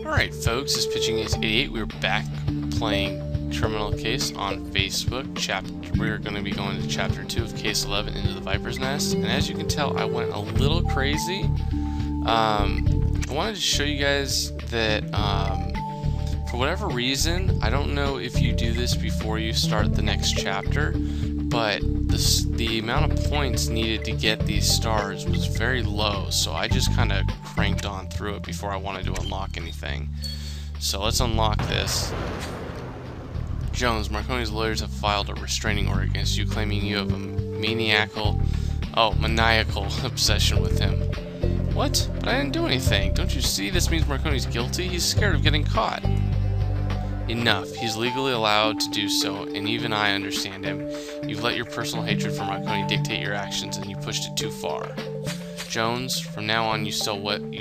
Alright folks, it's Pitching Ace 88. We're back playing Terminal Case on Facebook. We're going to be going to Chapter 2 of Case 11, Into the Viper's Nest. And as you can tell, I went a little crazy. I wanted to show you guys that, for whatever reason, I don't know if you do this before you start the next chapter, but the amount of points needed to get these stars was very low, so I just kind of cranked on through it before I wanted to unlock anything. So let's unlock this. Jones, Marconi's lawyers have filed a restraining order against you, claiming you have a maniacal obsession with him. What? But I didn't do anything. Don't you see this means Marconi's guilty? He's scared of getting caught. Enough. He's legally allowed to do so, and even I understand him. You've let your personal hatred for Marconi dictate your actions, and you pushed it too far. Jones, from now on you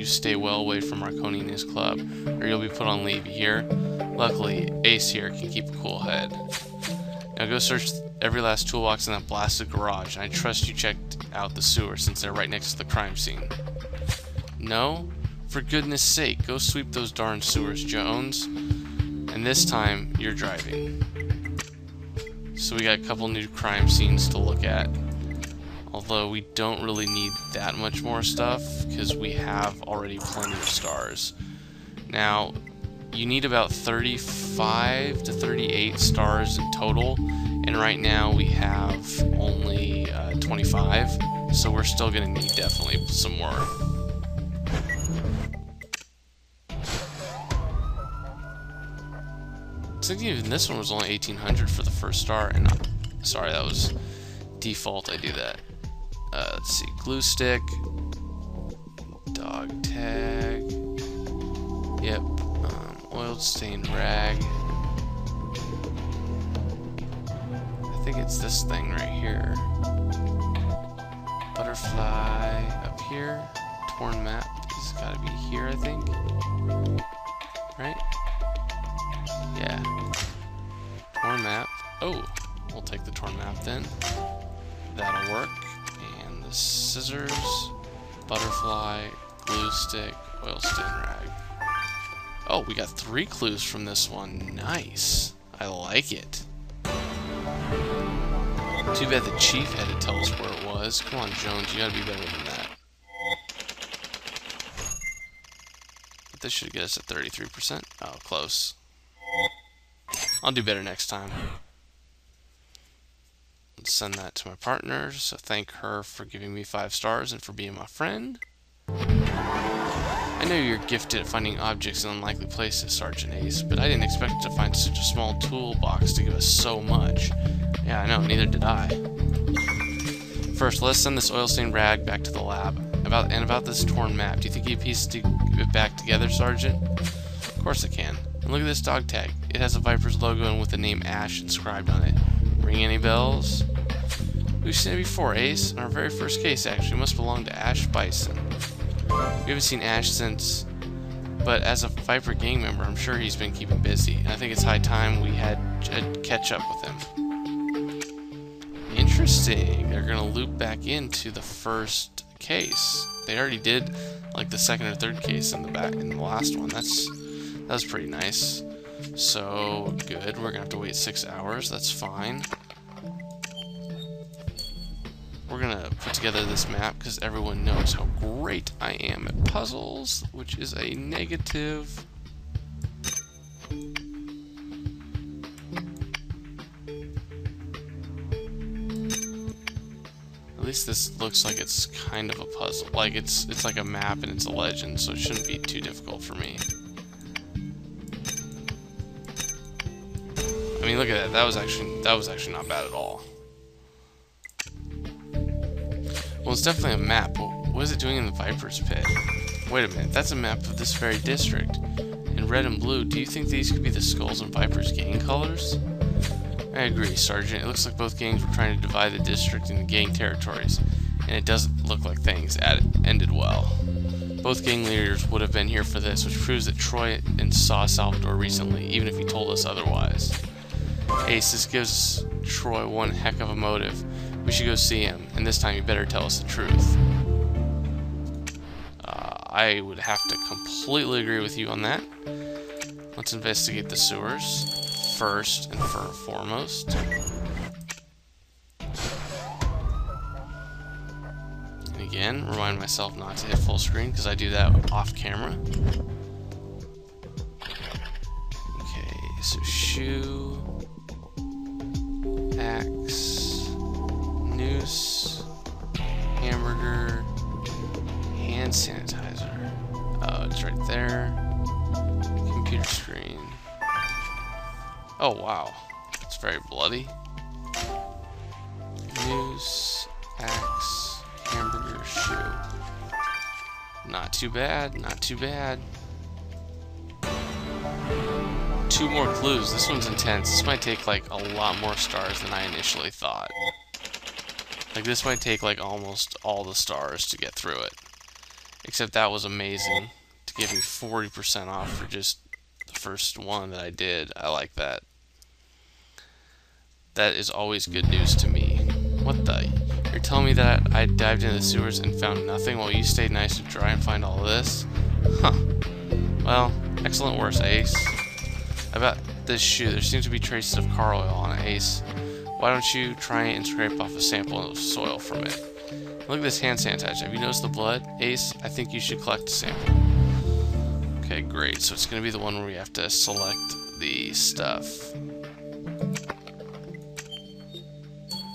stay well away from Marconi and his club, or you'll be put on leave, you hear? Luckily, Ace here can keep a cool head. Now go search every last toolbox in that blasted garage, and I trust you checked out the sewer since they're right next to the crime scene. No? For goodness sake, go sweep those darn sewers, Jones. And this time, you're driving. So we got a couple new crime scenes to look at. Although we don't really need that much more stuff, because we have already plenty of stars. Now, you need about 35 to 38 stars in total, and right now we have only 25, so we're still going to need definitely some more. I think even this one was only 1800 for the first star, and sorry, that was default. I do that. Let's see, glue stick, dog tag, yep, oiled stained rag. I think it's this thing right here. Butterfly up here. Torn map has got to be here, I think. Right? Yeah. Torn map. Oh, we'll take the torn map then. That'll work. And the scissors, butterfly, glue stick, oil stain rag. Oh, we got 3 clues from this one. Nice. I like it. Too bad the chief had to tell us where it was. Come on, Jones, you gotta be better than that. But this should get us at 33%. Oh, close. I'll do better next time. Let's send that to my partner, so thank her for giving me 5 stars and for being my friend. I know you're gifted at finding objects in unlikely places, Sergeant Ace, but I didn't expect to find such a small toolbox to give us so much. Yeah, I know, neither did I. First, let's send this oil-stained rag back to the lab. About this torn map, do you think you pieced it back together, Sergeant? Of course I can. And look at this dog tag. It has a Viper's logo and with the name Ash inscribed on it. Ring any bells? We've seen it before, Ace. In our very first case, actually. It must belong to Ash Bison. We haven't seen Ash since, but as a Viper gang member, I'm sure he's been keeping busy. And I think it's high time we had catch up with him. Interesting. They're going to loop back into the first case. They already did like the second or third case in the last one. That was pretty nice. So, good. We're gonna have to wait 6 hours. That's fine. We're gonna put together this map because everyone knows how great I am at puzzles, which is a negative. At least this looks like it's kind of a puzzle. Like it's like a map and it's a legend, so it shouldn't be too difficult for me. I mean, look at that. That was actually not bad at all. Well, it's definitely a map. But what is it doing in the Viper's Pit? Wait a minute. That's a map of this very district. In red and blue, do you think these could be the Skulls and Vipers gang colors? I agree, Sergeant. It looks like both gangs were trying to divide the district into gang territories, and it doesn't look like things ended well. Both gang leaders would have been here for this, which proves that Troy saw Salvador recently, even if he told us otherwise. Ace, this gives Troy one heck of a motive. We should go see him, and this time you better tell us the truth. I would have to completely agree with you on that. Let's investigate the sewers first and foremost. And again, remind myself not to hit full screen because I do that off camera. Okay, so shoe, axe, noose, hamburger, hand sanitizer. Oh, it's right there. Computer screen. Oh wow, it's very bloody. Noose, axe, hamburger, shoe. Not too bad, not too bad. 2 more clues. This one's intense. This might take like a lot more stars than I initially thought. Like this might take like almost all the stars to get through it. Except that was amazing. To give me 40% off for just the first one that I did. I like that. That is always good news to me. What the? You're telling me that I dived into the sewers and found nothing while you stayed nice and dry and find all of this? Huh. Well, excellent work, Ace. About this shoe, there seems to be traces of car oil on it, Ace. Why don't you try and scrape off a sample of soil from it? Look at this hand sanitizer. Have you noticed the blood? Ace, I think you should collect a sample. Okay, great. So it's going to be the one where we have to select the stuff.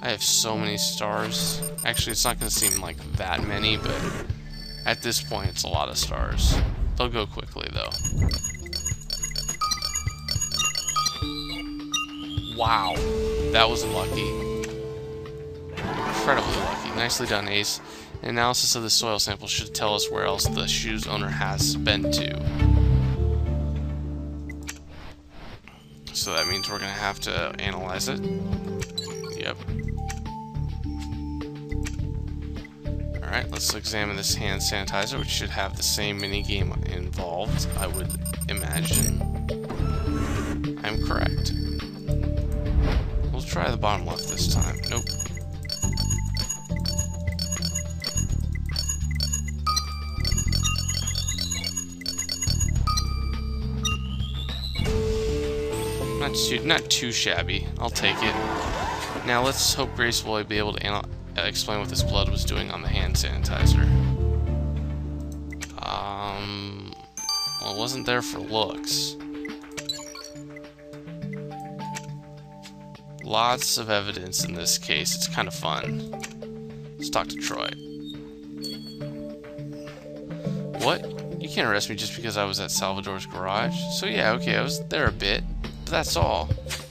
I have so many stars. Actually, it's not going to seem like that many, but at this point, it's a lot of stars. They'll go quickly, though. Wow, that was lucky. Incredibly lucky. Nicely done, Ace. An analysis of the soil sample should tell us where else the shoe's owner has been to. So that means we're going to have to analyze it. Yep. Alright, let's examine this hand sanitizer, which should have the same minigame involved, I would imagine. I'm correct. We'll try the bottom left this time. Nope. Not too shabby. I'll take it. Now let's hope Grace will be able to explain what this blood was doing on the hand sanitizer. Well, it wasn't there for looks. Lots of evidence in this case. It's kind of fun. Let's talk to Troy. What? You can't arrest me just because I was at Salvador's garage? So yeah, okay, I was there a bit. But that's all.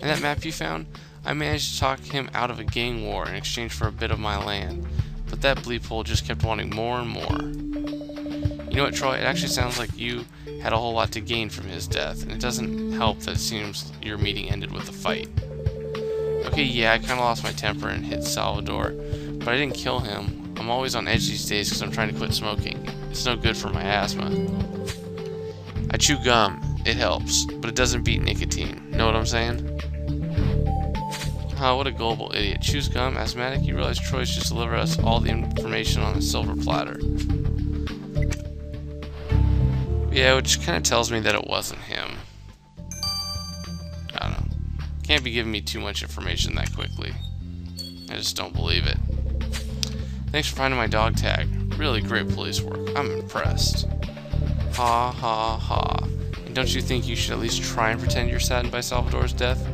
And that map you found? I managed to talk him out of a gang war in exchange for a bit of my land. But that bleep hole just kept wanting more and more. You know what, Troy? It actually sounds like you had a whole lot to gain from his death. And it doesn't help that it seems your meeting ended with a fight. Okay, yeah, I kind of lost my temper and hit Salvador, but I didn't kill him. I'm always on edge these days because I'm trying to quit smoking. It's no good for my asthma. I chew gum. It helps, but it doesn't beat nicotine. Know what I'm saying? What a gullible idiot. Chews gum, asthmatic? You realize Troy's just delivered us all the information on a silver platter. Yeah, which kind of tells me that it wasn't him. I don't know. Can't be giving me too much information that quickly. I just don't believe it. Thanks for finding my dog tag. Really great police work. I'm impressed. Ha ha ha. And don't you think you should at least try and pretend you're saddened by Salvador's death?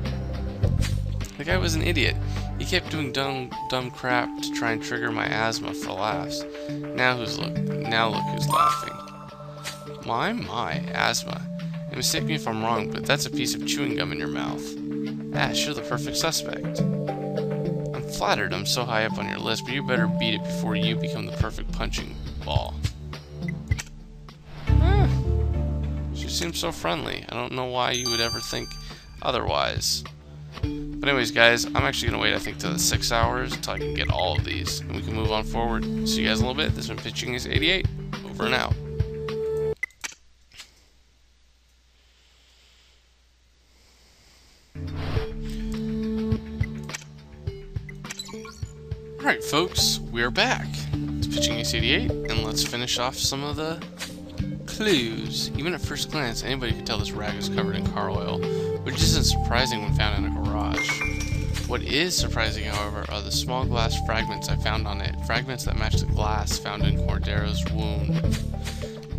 The guy was an idiot. He kept doing dumb crap to try and trigger my asthma for laughs. Now look who's laughing. My, asthma. And mistake me if I'm wrong, but that's a piece of chewing gum in your mouth. Ash, you're the perfect suspect. I'm flattered I'm so high up on your list, but you better beat it before you become the perfect punching ball. She seems so friendly. I don't know why you would ever think otherwise. But anyways, guys, I'm actually going to wait, I think, till the 6 hours until I can get all of these. And we can move on forward. See you guys in a little bit. This has been Pitching Ace 88. Over and out. Alright, folks, we're back. It's Pitching Ace 88, and let's finish off some of the clues. Even at first glance, anybody could tell this rag is covered in car oil, which isn't surprising when found in a garage. What is surprising, however, are the small glass fragments I found on it, fragments that match the glass found in Cordero's wound.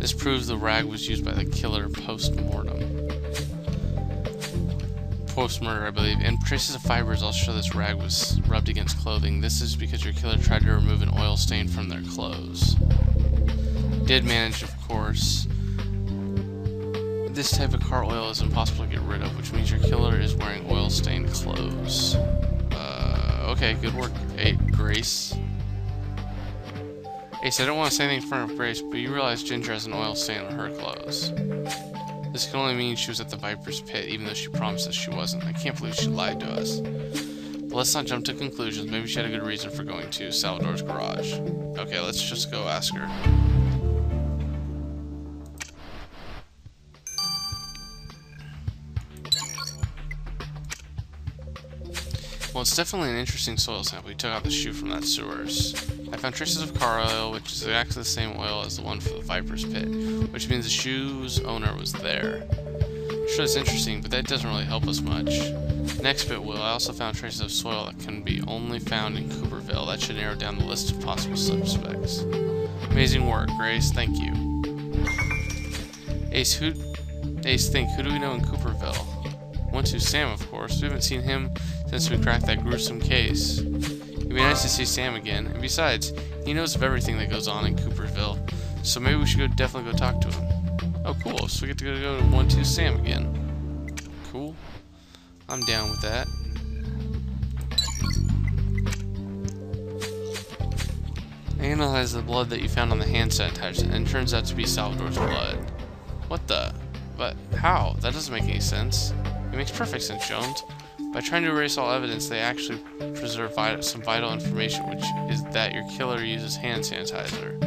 This proves the rag was used by the killer post-murder, I believe, and traces of fibers also show this rag was rubbed against clothing. This is because your killer tried to remove an oil stain from their clothes. Did manage, of course. This type of car oil is impossible to get rid of, which means your killer is wearing oil-stained clothes. Okay, good work, Grace. Ace, I don't want to say anything in front of Grace, but you realize Ginger has an oil stain on her clothes. This can only mean she was at the Viper's Pit, even though she promised us she wasn't. I can't believe she lied to us. But let's not jump to conclusions. Maybe she had a good reason for going to Salvador's garage. Okay, let's just go ask her. Well, it's definitely an interesting soil sample. We took out the shoe from that sewers. I found traces of car oil, which is exactly the same oil as the one for the Viper's Pit, which means the shoe's owner was there. Sure, it's interesting, but that doesn't really help us much. Next bit, Will, I also found traces of soil that can be only found in Cooperville. That should narrow down the list of possible suspects. Amazing work, Grace. Thank you. Ace, who do we know in Cooperville? 1-2 Sam, of course. We haven't seen him since we cracked that gruesome case. It'd be nice to see Sam again, and besides, he knows of everything that goes on in Cooperville, so maybe we should definitely go talk to him. Oh, cool, so we get to go to 1-2 Sam again. Cool. I'm down with that. I analyzed the blood that you found on the hand sanitizer, and it turns out to be Salvador's blood. What the? But how? That doesn't make any sense. It makes perfect sense, Jones. By trying to erase all evidence, they actually preserve some vital information, which is that your killer uses hand sanitizer.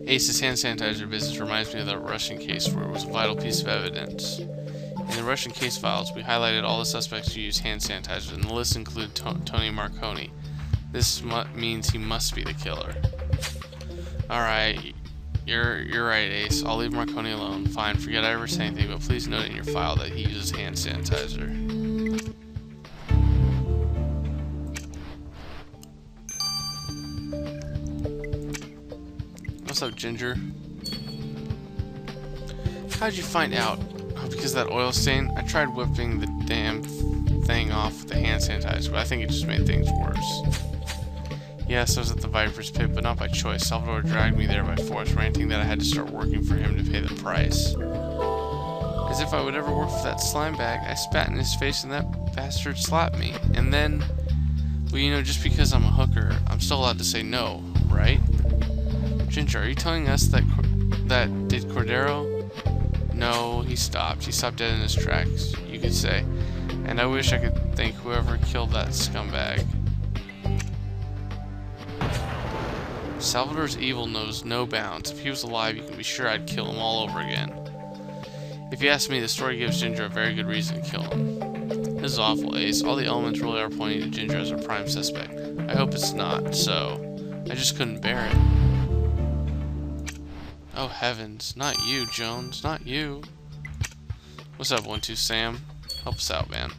Ace's hand sanitizer business reminds me of the Russian case where it was a vital piece of evidence. In the Russian case files, we highlighted all the suspects who use hand sanitizer, and the list included Tony Marconi. This means he must be the killer. Alright. You're right, Ace. I'll leave Marconi alone. Fine, forget I ever said anything, but please note in your file that he uses hand sanitizer. What's up, Ginger? How'd you find out? Oh, because of that oil stain? I tried whipping the damn thing off with the hand sanitizer, but I think it just made things worse. Yes, I was at the Viper's Pit, but not by choice. Salvador dragged me there by force, ranting that I had to start working for him to pay the price. As if I would ever work for that slime bag, I spat in his face and that bastard slapped me. And then, well, you know, just because I'm a hooker, I'm still allowed to say no, right? Ginger, are you telling us that did Cordero? No, he stopped. He stopped dead in his tracks, you could say. And I wish I could thank whoever killed that scumbag. Salvador's evil knows no bounds. If he was alive, you can be sure I'd kill him all over again. If you ask me, the story gives Ginger a very good reason to kill him. This is awful, Ace. All the elements really are pointing to Ginger as our prime suspect. I hope it's not, so I just couldn't bear it. Oh heavens, not you, Jones, not you. What's up, 1-2 Sam? Help us out, man.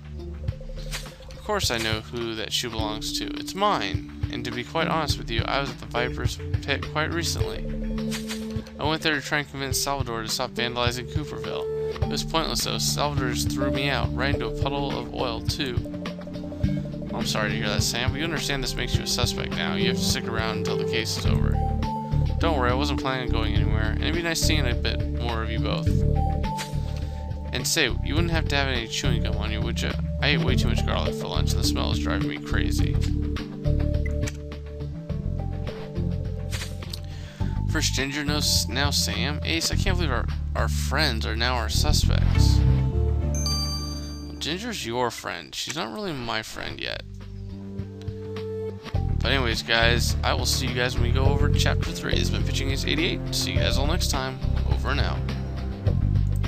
Of course I know who that shoe belongs to. It's mine. And to be quite honest with you, I was at the Viper's Pit quite recently. I went there to try and convince Salvador to stop vandalizing Cooperville. It was pointless though. Salvador just threw me out, right into a puddle of oil too. Well, I'm sorry to hear that, Sam, but you understand this makes you a suspect now. You have to stick around until the case is over. Don't worry, I wasn't planning on going anywhere, and it'd be nice seeing a bit more of you both. And say, you wouldn't have to have any chewing gum on you, would you? I ate way too much garlic for lunch, and the smell is driving me crazy. First Ginger, now Sam. Ace, I can't believe our friends are now our suspects. Well, Ginger's your friend. She's not really my friend yet. But anyways, guys, I will see you guys when we go over to Chapter 3. It's been Pitching Ace 88. See you guys all next time. Over and out.